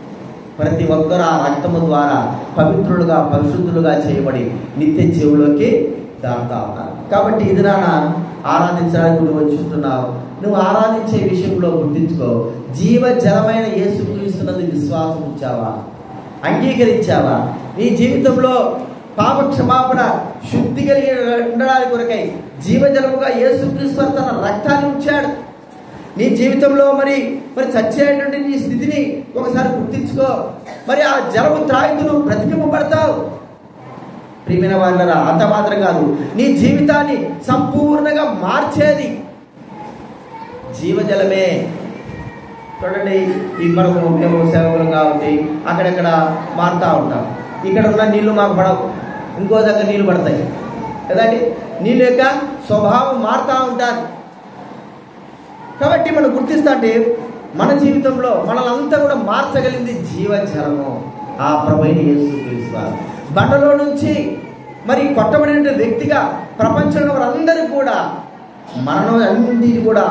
ప్రతి ఒక్కరు ఆ రక్తము ద్వారా పవిత్రులుగా, పరిశుద్ధులుగా చేయబడి నిత్య జీవులోకి దాటుతా ఉన్నారు. కాబట్టి ఇది నాన్న ఆరాధించడానికి నువ్వు వచ్చుంటున్నావు. నువ్వు ఆరాధించే విషయంలో గుర్తించుకో, జీవజలమైన యేసుక్రీస్తునందు విశ్వాసం ఉంచావా, అంగీకరించావా? నీ జీవితంలో పాప క్షమాపణ శుద్ధి కలిగి ఉండడానికి కొరకై జీవజలముగా యేసుక్రీస్తు తన రక్తాన్ని ఉంచాడు. నీ జీవితంలో మరి చచ్చేటువంటి నీ స్థితిని ఒకసారి గుర్తించుకో. మరి ఆ జలము త్రాగితూ నువ్వు బ్రతికింపబడతావు. ప్రియమైన వాళ్ళరా, అంత మాత్రం కాదు, నీ జీవితాన్ని సంపూర్ణంగా మార్చేది జీవజలమే. చూడండి, ఈ మేము సేవకులు కాబట్టి అక్కడెక్కడ మారుతూ ఉంటాం. ఇక్కడ ఉన్న నీళ్లు మాకు పడవు, ఇంకో దగ్గర నీళ్లు పడతాయి కదండి. నీళ్ళ యొక్క స్వభావం మారుతూ ఉంటారు. కాబట్టి మనం గుర్తిస్తా అంటే మన జీవితంలో మనల్ని కూడా మార్చగలిగింది జీవజలము, ఆ ప్రభువైన యేసుక్రీస్తు. బండలో నుంచి మరి కొట్టబడిన వ్యక్తిగా ప్రపంచంలో వారందరూ కూడా మరణం అన్నింటినీ కూడా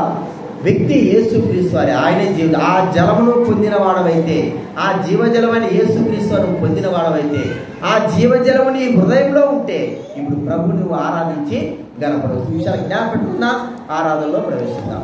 వ్యక్తి యేసుక్రీస్తు వారి. ఆయనే జీవితం. ఆ జలమును పొందిన వాడవైతే, ఆ జీవజలమైన యేసుక్రీస్తును పొందిన వాడవైతే, ఆ జీవజలము నీ హృదయంలో ఉంటే ఇప్పుడు ప్రభు నువ్వు ఆరాధించి గణపడవచ్చు. విషయాలు జ్ఞాపకం పెట్టుకున్నా ఆరాధనలో ప్రవేశిద్దాం.